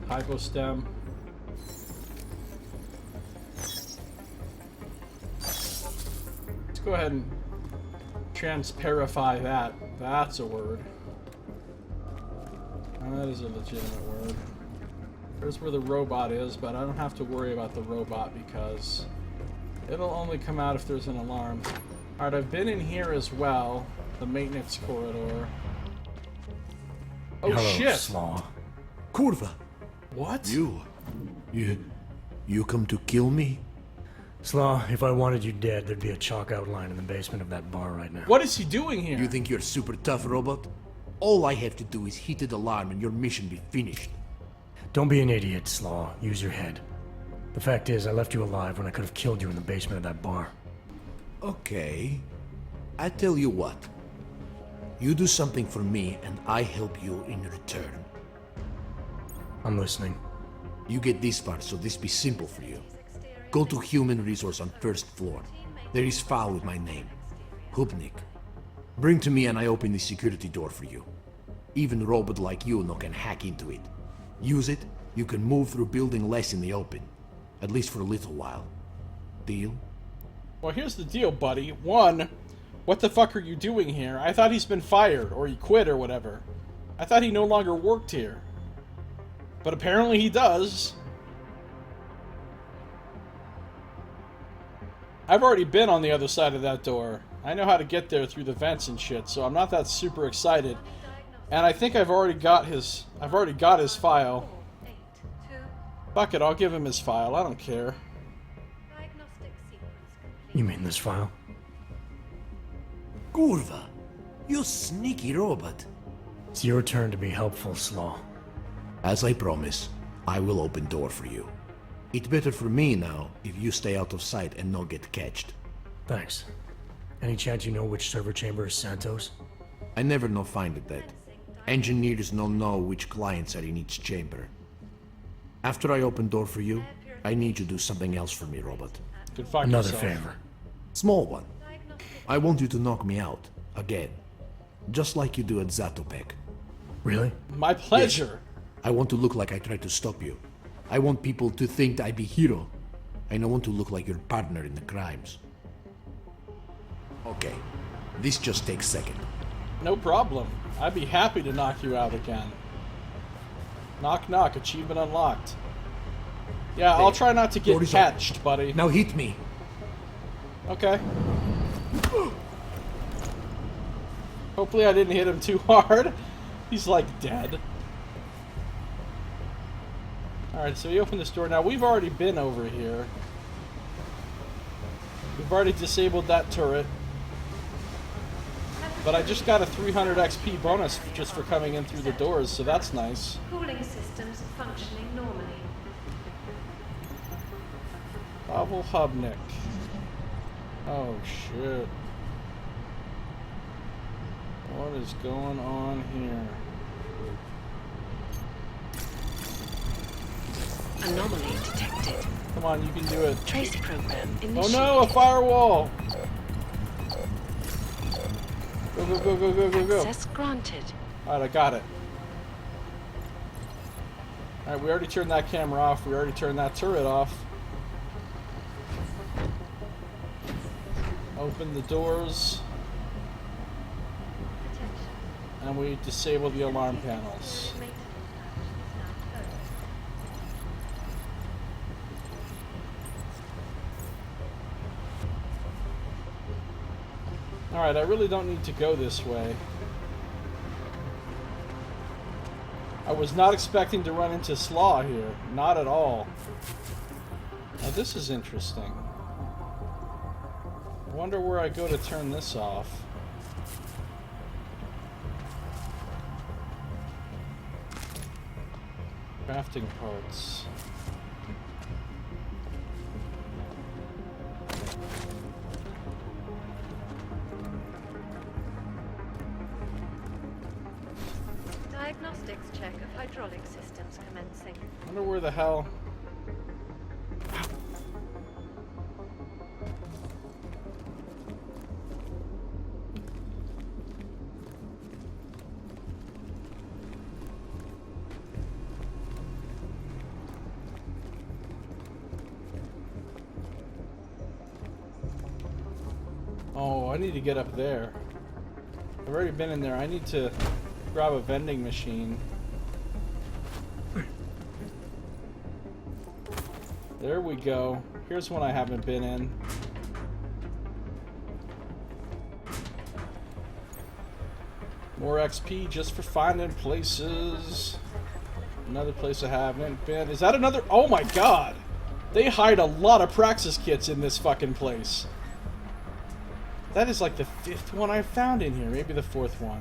Hypostem. Let's go ahead and transparify that. That's a word. That is a legitimate word. There's where the robot is, but I don't have to worry about the robot because it'll only come out if there's an alarm. Alright, I've been in here as well. The maintenance corridor. Oh, hello, shit! Slaw. Kurva! What? You come to kill me? Slaw, if I wanted you dead, there'd be a chalk outline in the basement of that bar right now. What is he doing here? You think you're super tough, robot? All I have to do is hit the alarm and your mission be finished. Don't be an idiot, Slaw. Use your head. The fact is, I left you alive when I could have killed you in the basement of that bar. Okay. I tell you what. You do something for me and I help you in return. I'm listening. You get this part, so this be simple for you. Go to human resource on first floor. There is file with my name. Hubnik. Bring to me and I open the security door for you. Even robot like you no can hack into it. Use it, you can move through building less in the open. At least for a little while. Deal? Well, here's the deal, buddy. One, what the fuck are you doing here? I thought he's been fired, or he quit, or whatever. I thought he no longer worked here. But apparently he does. I've already been on the other side of that door. I know how to get there through the vents and shit, so I'm not that super excited. And I think I've already got his file. Fuck it, I'll give him his file. I don't care. You mean this file? Kurva, you sneaky robot. It's your turn to be helpful, Slaw. As I promise, I will open door for you. It's better for me now if you stay out of sight and not get catched. Thanks. Any chance you know which server chamber is Santos? I never know find it that. Engineers don't know which clients are in each chamber. After I open door for you, I need you to do something else for me, robot. Good fuck Another yourself. favor. Small one. I want you to knock me out. Again. Just like you do at Zatopek. Really? My pleasure. I want to look like I tried to stop you. I want people to think I be hero. I don't want to look like your partner in the crimes. Okay. This just takes second. No problem. I'd be happy to knock you out again. Knock knock, achievement unlocked. Yeah, I'll try not to get Doors catched, buddy. Now hit me. Okay. Hopefully I didn't hit him too hard. He's like dead. Alright, so you open this door. Now we've already been over here. We've already disabled that turret. But I just got a 300 XP bonus just for coming in through the doors, so that's nice. Cooling systems functioning normally. Pavel Hubnik. Oh shit. What is going on here? Anomaly detected. Come on, you can do it. Trace program initiated. Oh no, a firewall! Go, go, go, go, go, go, go. Access granted. Alright, I got it. Alright, we already turned that camera off. We already turned that turret off. Open the doors. And we disable the alarm panels. Alright, I really don't need to go this way. I was not expecting to run into Slaw here. Not at all. Now this is interesting. I wonder where I go to turn this off. Crafting parts. Diagnostics check of hydraulic systems commencing. I wonder where the hell... Oh, I need to get up there. I've already been in there. I need to grab a vending machine. There we go. Here's one I haven't been in. More XP just for finding places. Another place I haven't been. Is that another? Oh my god! They hide a lot of Praxis kits in this fucking place. That is like the 5th one I've found in here. Maybe the 4th one.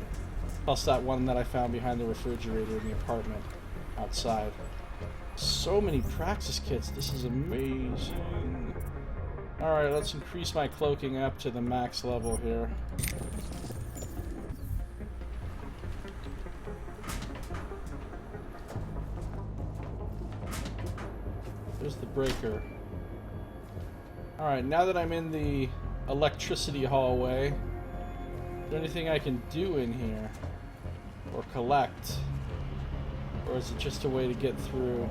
Plus that one that I found behind the refrigerator in the apartment outside. So many Praxis kits. This is amazing. Alright, let's increase my cloaking up to the max level here. There's the breaker. Alright, now that I'm in the electricity hallway, is there anything I can do in here? Or collect? Or is it just a way to get through?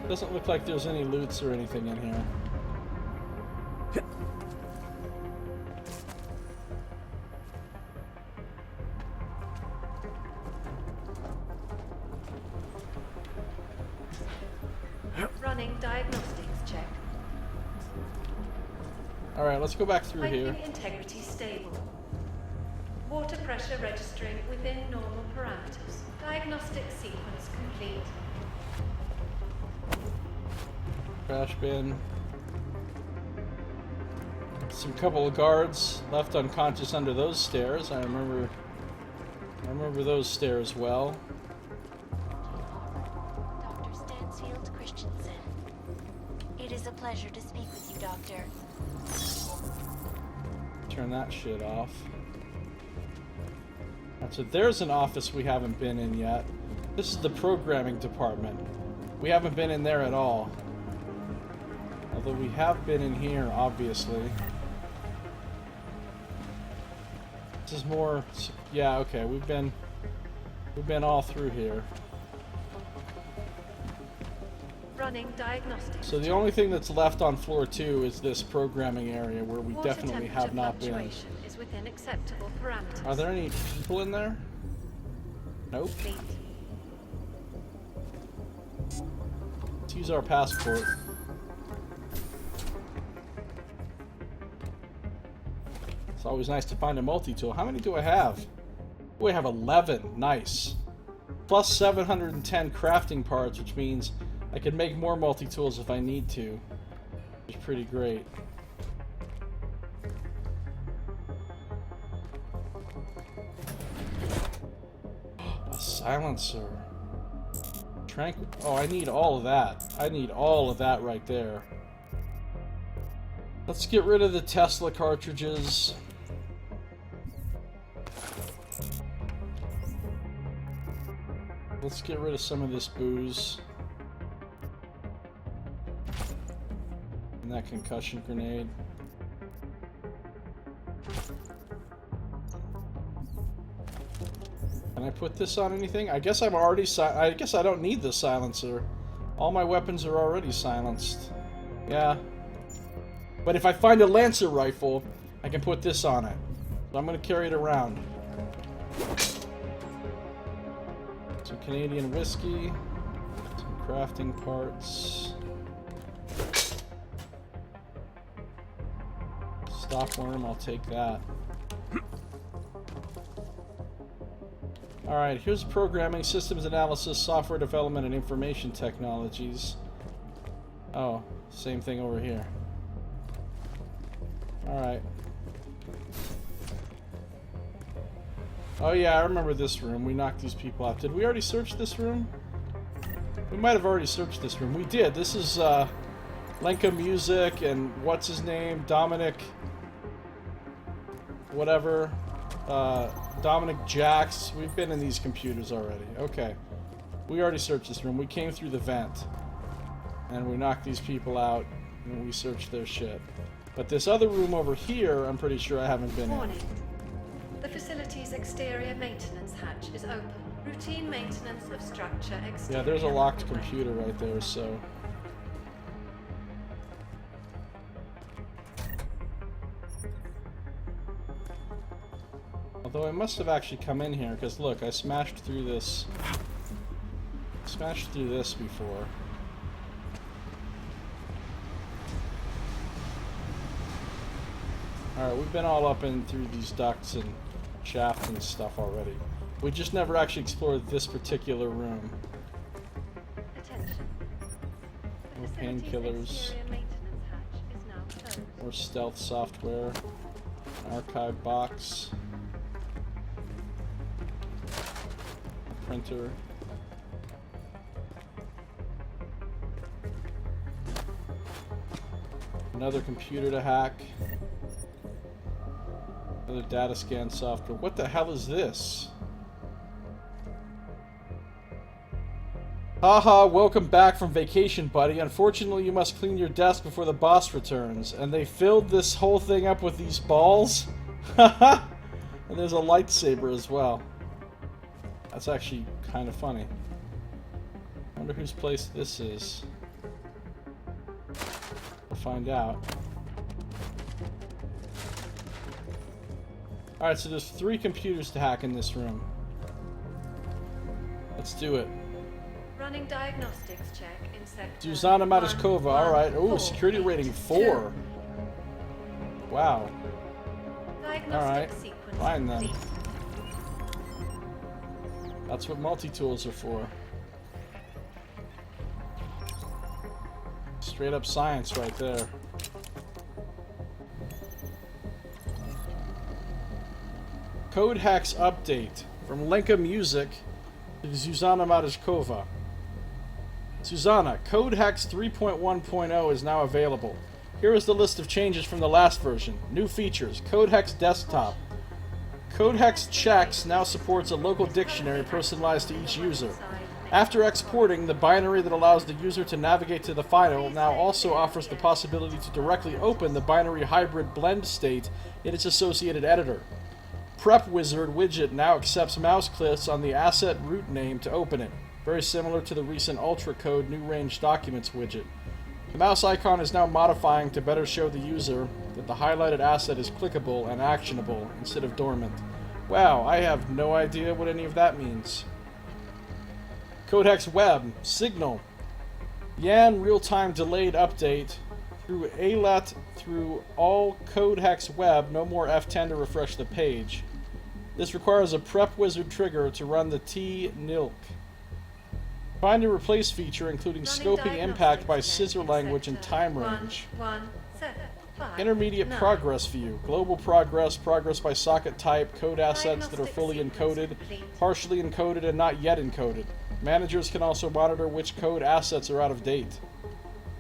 It doesn't look like there's any loots or anything in here. Running diagnostics check. Alright, let's go back through here. Piping integrity stable. Water pressure registering within normal parameters. Diagnostic sequence complete. Trash bin. some couple of guards left unconscious under those stairs. I remember those stairs well. Dr. Stansfield Christensen. It is a pleasure to speak with you, Doctor. Turn that shit off. Right, so there's an office we haven't been in yet. This is the programming department. We haven't been in there at all. Although we have been in here, obviously. This is more... Yeah, okay, we've been all through here. Running diagnostics. So the only thing that's left on floor 2 is this programming area where we Water definitely have not been. fluctuation is within acceptable parameters. Are there any people in there? Nope. Fleet. Let's use our passport. It's always nice to find a multi-tool. How many do I have? Oh, I have 11. Nice. Plus 710 crafting parts, which means I can make more multi-tools if I need to. Which is pretty great. A silencer. Oh, I need all of that. I need all of that right there. Let's get rid of the Tesla cartridges. Let's get rid of some of this booze. And that concussion grenade. Can I put this on anything? I guess I'm already I guess I don't need the silencer. All my weapons are already silenced. Yeah. But if I find a Lancer rifle, I can put this on it. So I'm gonna carry it around. Some Canadian whiskey. Some crafting parts. Stopworm, I'll take that. Alright, here's programming, systems analysis, software development, and information technologies. Oh, same thing over here. Alright. Oh yeah, I remember this room. We knocked these people out. Did we already search this room? We might have already searched this room. We did. This is Lenka Music and what's his name? Dominic... whatever. Dominic Jax. We've been in these computers already. Okay. We already searched this room. We came through the vent. And we knocked these people out. And we searched their shit. But this other room over here, I'm pretty sure I haven't been Warning. in. The facility's exterior maintenance hatch is open. Routine maintenance of structure exterior. Yeah, there's a locked computer right there, so... Although I must have actually come in here, because look, I smashed through this... Smashed through this before. Alright, we've been all up and through these ducts and shafts and stuff already. We just never actually explored this particular room. Attention. More The facility's painkillers. exterior maintenance hatch is now closed. More stealth software. Archive box. Printer. Another computer to hack. Another data scan software. What the hell is this? Haha, welcome back from vacation, buddy. Unfortunately, you must clean your desk before the boss returns. And they filled this whole thing up with these balls? Haha! And there's a lightsaber as well. That's actually kind of funny. I wonder whose place this is. We'll find out. Alright, so there's 3 computers to hack in this room. Let's do it. Running diagnostics check in sector. Zuzana Mataskova, 1, alright. Oh, 4, security 8, rating 2. 4. Wow. Diagnostic Alright, sequence fine then. complete. That's what multi-tools are for. Straight up science right there. Code Hex update from Lenka Music to Zuzana Matejkova. Zuzana, Code Hex 3.1.0 is now available. Here is the list of changes from the last version. New features. Code Hex Desktop. Code Hex Checks now supports a local dictionary personalized to each user. After exporting, the binary that allows the user to navigate to the file now also offers the possibility to directly open the binary hybrid blend state in its associated editor. Prep Wizard widget now accepts mouse clicks on the asset root name to open it, very similar to the recent Ultra Code New Range Documents widget. The mouse icon is now modifying to better show the user that the highlighted asset is clickable and actionable instead of dormant. Wow, I have no idea what any of that means. Code Hex Web, Signal. Yan real-time delayed update through ALET through all Code Hex Web, no more F10 to refresh the page. This requires a Prep Wizard trigger to run the T-NILC. Find and replace feature including scoping impact by scissor language and time range. 117.5. Intermediate progress view. Global progress, progress by socket type, code assets that are fully encoded, partially encoded, and not yet encoded. Managers can also monitor which code assets are out of date.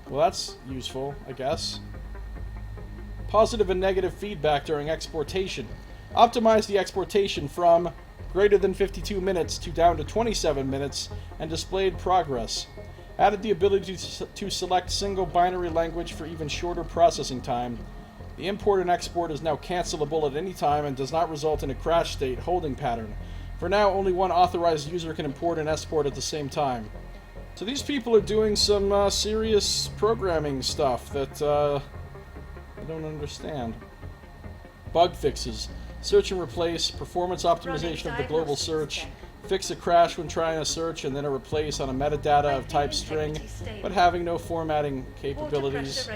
Well, that's useful, I guess. Positive and negative feedback during exportation. Optimize the exportation from greater than 52 minutes to down to 27 minutes and displayed progress. Added the ability to select single binary language for even shorter processing time. The import and export is now cancelable at any time and does not result in a crash state holding pattern. For now, only one authorized user can import and export at the same time. So these people are doing some serious programming stuff that I don't understand. Bug fixes. Search and replace, performance optimization of the global search, fix a crash when trying a search and then a replace on a metadata of type string, but having no formatting capabilities.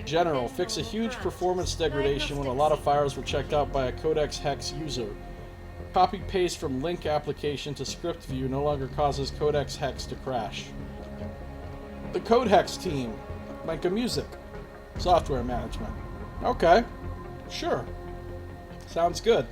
General, fix a huge performance degradation when a lot of files were checked out by a Codex Hex user. Copy-paste from link application to script view no longer causes Codex Hex to crash. The Code Hex team, Lenka Music, software management. Okay, sure. Sounds good.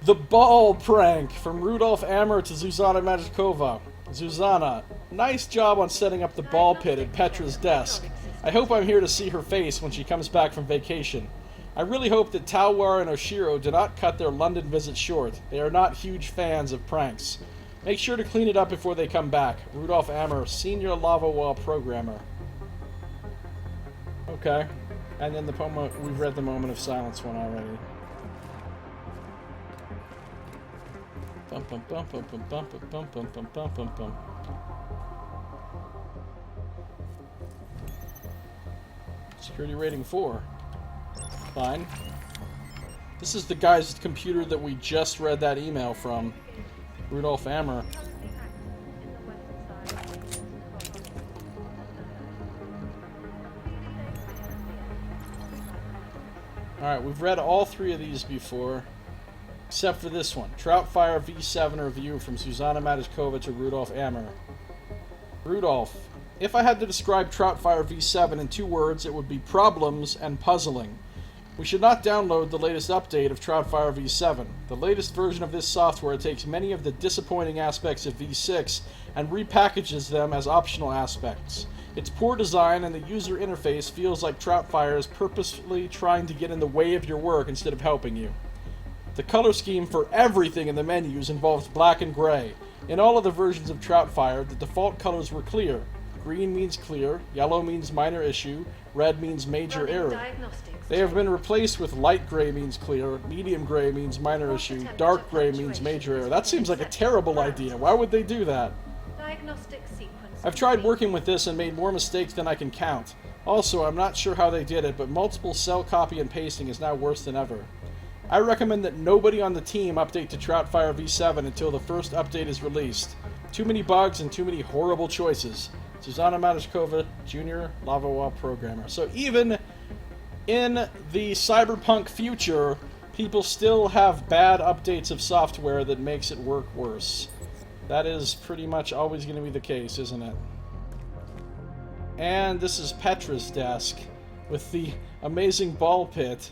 The Ball Prank from Rudolf Ammer to Zuzana Matejkova. Zuzana, nice job on setting up the ball pit at Petra's desk. I hope I'm here to see her face when she comes back from vacation. I really hope that Talwar and Oshiro do not cut their London visit short. They are not huge fans of pranks. Make sure to clean it up before they come back. Rudolf Ammer, Senior Lava Wall Programmer. Okay. And then we've read the Moment of Silence one already. Bum bum bum bum bum bum bum bum bum bum bum bum. Security rating 4. Fine. This is the guy's computer that we just read that email from. Rudolf Ammer. Alright, we've read all 3 of these before, except for this one. Troutfire V7 review from Zuzana Matejkova to Rudolf Ammer. Rudolf, if I had to describe Troutfire V7 in 2 words, it would be problems and puzzling. We should not download the latest update of Troutfire V7. The latest version of this software takes many of the disappointing aspects of V6 and repackages them as optional aspects. Its poor design and the user interface feels like Troutfire is purposefully trying to get in the way of your work instead of helping you. The color scheme for everything in the menus involves black and gray. In all of the versions of Troutfire, the default colors were clear. Green means clear, yellow means minor issue, red means major error. They have been replaced with light gray means clear, medium gray means minor issue, dark gray means major error. That seems like a terrible idea. Why would they do that? I've tried working with this and made more mistakes than I can count. Also, I'm not sure how they did it, but multiple cell copy and pasting is now worse than ever. I recommend that nobody on the team update to Troutfire V7 until the first update is released. Too many bugs and too many horrible choices. Zuzana Matejkova, Junior Lava Wall Programmer. So even in the cyberpunk future, people still have bad updates of software that makes it work worse. That is pretty much always going to be the case, isn't it? And this is Petra's desk with the amazing ball pit.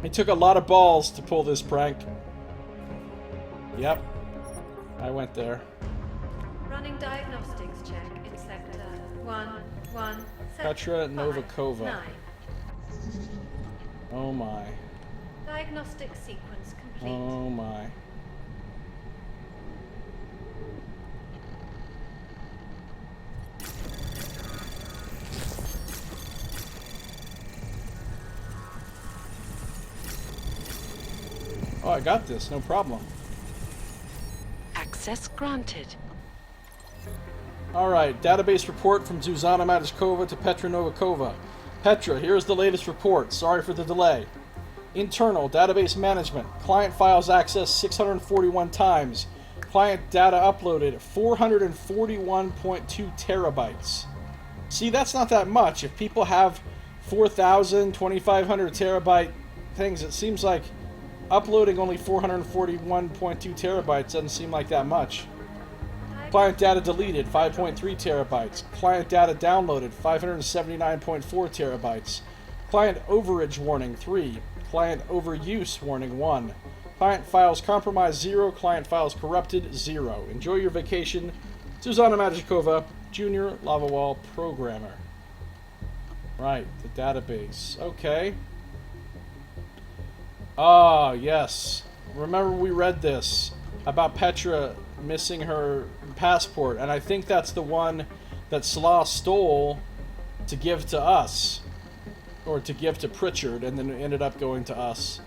It took a lot of balls to pull this prank. Yep. I went there. Running diagnostics check in sector 117. Petra Novikova. 9. Oh my. Diagnostic sequence complete. Oh my. Oh, I got this, no problem. Access granted. Alright, database report from Zuzana Matishkova to Petra Novikova. Petra, here's the latest report. Sorry for the delay. Internal, database management. Client files accessed 641 times. Client data uploaded 441.2 terabytes. See, that's not that much. If people have 4,000, 2,500 terabyte things, it seems like uploading only 441.2 terabytes doesn't seem like that much. Client data deleted, 5.3 terabytes. Client data downloaded, 579.4 terabytes. Client overage warning, 3. Client overuse warning, 1. Client files compromised, 0. Client files corrupted, 0. Enjoy your vacation. Zuzana Magikova, Junior Lava Wall Programmer. Right, the database. Okay. Ah, yes. Remember we read this about Petra missing her passport, and I think that's the one that Slaw stole to give to us. Or to give to Pritchard, and then it ended up going to us.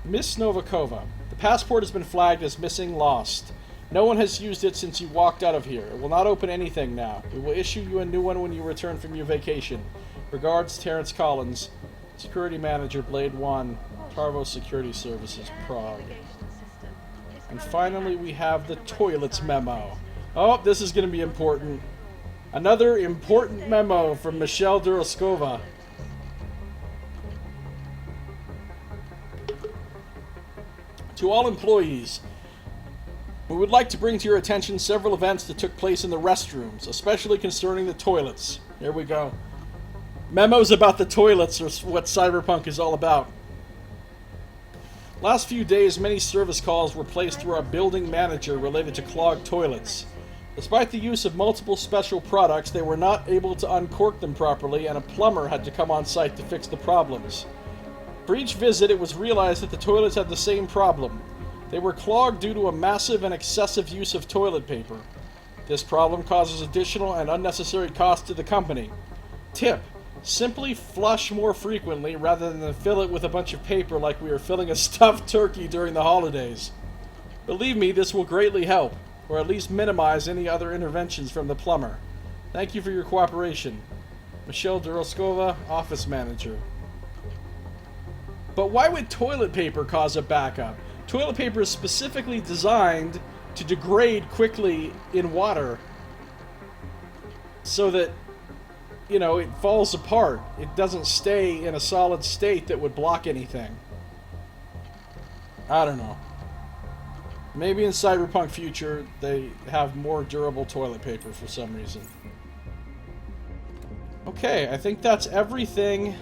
Miss Novikova. The passport has been flagged as missing lost. No one has used it since you walked out of here. It will not open anything now. We will issue you a new one when you return from your vacation. Regards, Terrence Collins, Security Manager, Blade 1, Tarvo Security Services, Prague. And finally, we have the toilets memo. Oh, this is going to be important. Another important memo from Michelle Duroskova. To all employees, we would like to bring to your attention several events that took place in the restrooms, especially concerning the toilets. Here we go. Memos about the toilets are what Cyberpunk is all about. Last few days, many service calls were placed through our building manager related to clogged toilets. Despite the use of multiple special products, they were not able to uncork them properly, and a plumber had to come on site to fix the problems. For each visit, it was realized that the toilets had the same problem. They were clogged due to a massive and excessive use of toilet paper. This problem causes additional and unnecessary cost to the company. Tip: simply flush more frequently rather than fill it with a bunch of paper like we are filling a stuffed turkey during the holidays. Believe me, this will greatly help, or at least minimize any other interventions from the plumber. Thank you for your cooperation. Michelle Duroskova, Office Manager. But why would toilet paper cause a backup? Toilet paper is specifically designed to degrade quickly in water so that, you know, it falls apart. It doesn't stay in a solid state that would block anything. I don't know. Maybe in Cyberpunk future they have more durable toilet paper for some reason. Okay, I think that's everything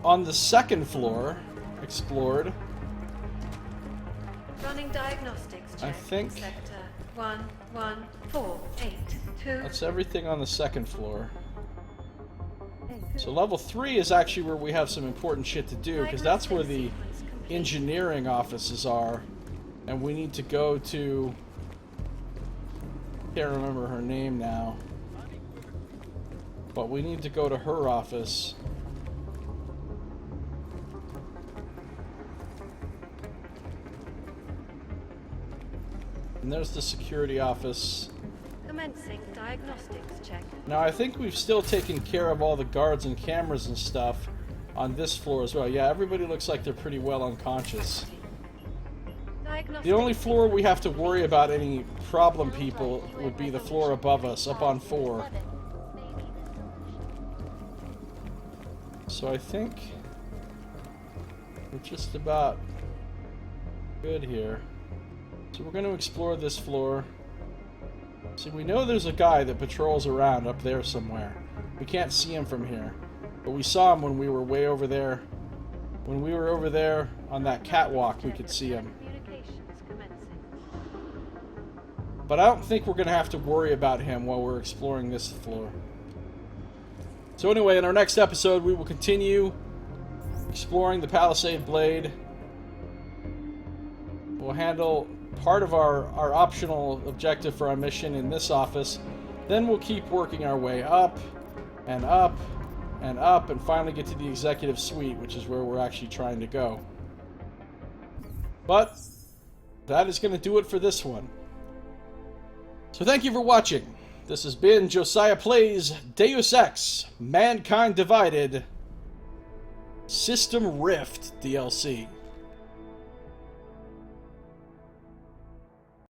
on the second floor explored. Running diagnostics check. I think Sector 11482. that's everything on the second floor. So level 3 is actually where we have some important shit to do, because that's where the engineering offices are. And we need to go to... can't remember her name now. But we need to go to her office. And there's the security office. Commencing diagnostics check. Now, I think we've still taken care of all the guards and cameras and stuff on this floor as well. Yeah, everybody looks like they're pretty well unconscious. The only floor we have to worry about any problem people would be the floor above us, up on 4. So I think we're just about good here. So we're going to explore this floor. See, we know there's a guy that patrols around up there somewhere. We can't see him from here. But we saw him when we were way over there When we were over there on that catwalk, we could see him. Communications commencing. But I don't think we're going to have to worry about him while we're exploring this floor. So anyway, in our next episode, we will continue exploring the Palisade Blade. We'll handle part of our optional objective for our mission in this office. Then we'll keep working our way up and up and up and finally get to the executive suite, which is where we're actually trying to go. But that is going to do it for this one. So thank you for watching. This has been Josiah Plays Deus Ex, Mankind Divided, System Rift DLC.